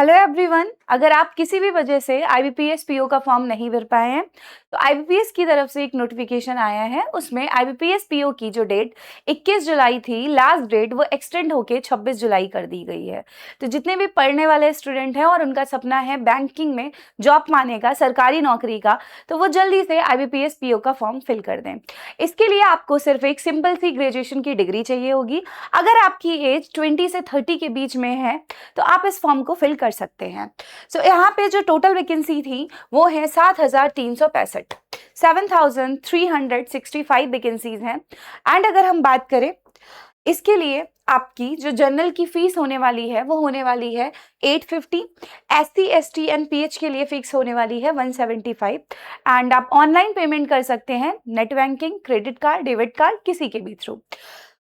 Hello everyone, अगर आप किसी भी वजह से आईबीपीएस पीओ का फॉर्म नहीं भर पाए हैं तो आईबीपीएस की तरफ से एक नोटिफिकेशन आया है। उसमें आईबीपीएस पीओ की जो डेट 21 जुलाई थी, लास्ट डेट, वो एक्सटेंड होके 26 जुलाई कर दी गई है। तो जितने भी पढ़ने वाले स्टूडेंट हैं और उनका सपना है बैंकिंग में जॉब पाने का, सरकारी नौकरी का, तो वो जल्दी से आईबीपीएस पीओ का फॉर्म फिल कर दें। इसके लिए आपको सिर्फ एक सिंपल सी ग्रेजुएशन की डिग्री चाहिए होगी। अगर आपकी एज 20 से 30 के बीच में है तो आप इस फॉर्म को फिल कर सकते हैं। यहाँ पे जो टोटल वैकेंसी थी वो है 7,365, 7,365 वैकेंसीज हैं। एंड अगर हम बात करें इसके लिए आपकी जो जनरल की फीस होने वाली है वो होने वाली है 850, SC ST एंड PH के लिए फिक्स होने वाली है 175। एंड आप ऑनलाइन पेमेंट कर सकते हैं, net banking, credit card, debit card, किसी के भी थ्रू।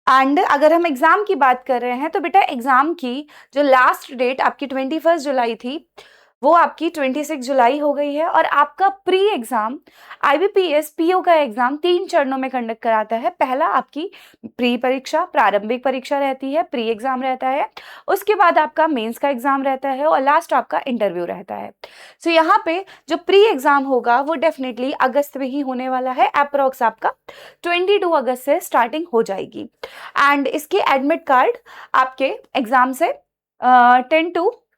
एंड अगर हम एग्जाम की बात कर रहे हैं तो बेटा एग्जाम की जो लास्ट डेट आपकी 21 जुलाई थी वो आपकी 26 जुलाई हो गई है। और आपका प्री एग्जाम आईबीपीएस पीओ का एग्जाम 3 चरणों में कंडक्ट कराता है। पहला आपकी प्री परीक्षा, प्रारंभिक परीक्षा रहती है, प्री एग्जाम रहता है। उसके बाद आपका मेंस का एग्जाम रहता है और लास्ट आपका इंटरव्यू रहता है। सो यहाँ पे जो प्री एग्जाम होगा वो डेफिनेटली अगस्त में ही होने वाला है। अप्रोक्स आपका 22 अगस्त से स्टार्टिंग हो जाएगी। एंड इसके एडमिट कार्ड आपके एग्जाम से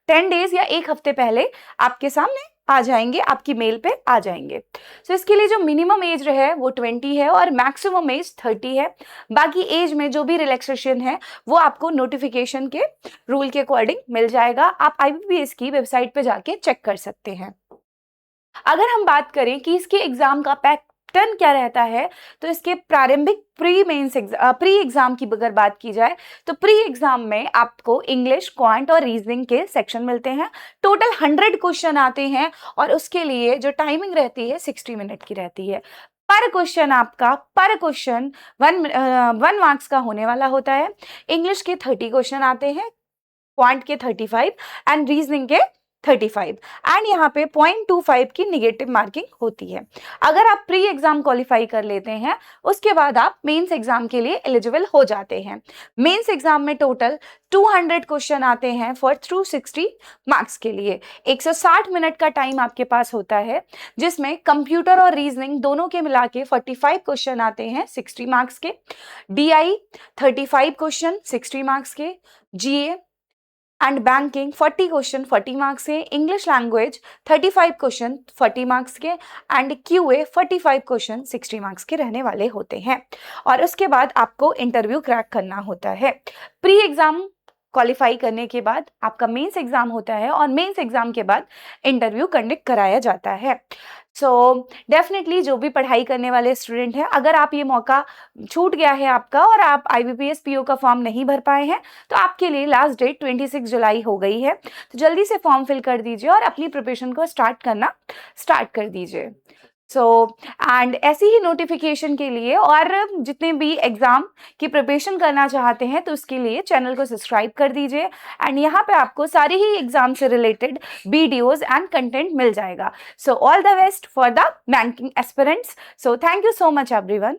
10 डेज या एक हफ्ते पहले आपके सामने आ जाएंगे, आपकी मेल पे आ जाएंगे। सो इसके लिए जो मिनिमम एज है वो 20 है और मैक्सिमम एज 30 है। बाकी एज में जो भी रिलैक्सेशन है वो आपको नोटिफिकेशन के रूल के अकॉर्डिंग मिल जाएगा। आप आईबीपीएस की वेबसाइट पे जाके चेक कर सकते हैं। अगर हम बात करें कि इसके एग्जाम का पैटर्न क्या रहता है तो इसके प्रारंभिक प्री एग्जाम की अगर बात की जाए तो प्री एग्जाम में आपको इंग्लिश, क्वांट और रीजनिंग के सेक्शन मिलते हैं। टोटल 100 क्वेश्चन आते हैं और उसके लिए जो टाइमिंग रहती है 60 मिनट की रहती है। पर क्वेश्चन 1 मार्क्स का होने वाला होता है। इंग्लिश के 30 क्वेश्चन आते हैं, क्वांट के 35 एंड रीजनिंग के 35। एंड यहाँ पे 0.25 की निगेटिव मार्किंग होती है। अगर आप प्री एग्जाम क्वालिफाई कर लेते हैं उसके बाद आप मेंस एग्जाम के लिए एलिजिबल हो जाते हैं। मेंस एग्जाम में टोटल 200 क्वेश्चन आते हैं फॉर 360 मार्क्स के लिए। 160 मिनट का टाइम आपके पास होता है जिसमें कंप्यूटर और रीजनिंग दोनों के मिला के 45 क्वेश्चन आते हैं 60 मार्क्स के, DI 35 क्वेश्चन 60 मार्क्स के, GA and banking 40 question 40 marks के, इंग्लिश लैंग्वेज 35 क्वेश्चन 40 मार्क्स के एंड QA 45 क्वेश्चन 60 मार्क्स के रहने वाले होते हैं। और उसके बाद आपको इंटरव्यू क्रैक करना होता है। प्री एग्जाम क्वालिफाई करने के बाद आपका मेंस एग्जाम होता है और मेंस एग्जाम के बाद इंटरव्यू कंडक्ट कराया जाता है। सो डेफिनेटली जो भी पढ़ाई करने वाले स्टूडेंट हैं, अगर आप ये मौका छूट गया है आपका और आप आईबीपीएस पीओ का फॉर्म नहीं भर पाए हैं तो आपके लिए लास्ट डेट 26 जुलाई हो गई है। तो जल्दी से फॉर्म फिल कर दीजिए और अपनी प्रिपरेशन को स्टार्ट कर दीजिए। एंड ऐसी ही नोटिफिकेशन के लिए और जितने भी एग्जाम की प्रिपरेशन करना चाहते हैं तो उसके लिए चैनल को सब्सक्राइब कर दीजिए। एंड यहाँ पे आपको सारे ही एग्जाम से रिलेटेड वीडियोस एंड कंटेंट मिल जाएगा। So all the best for the banking aspirants. So thank you so much everyone.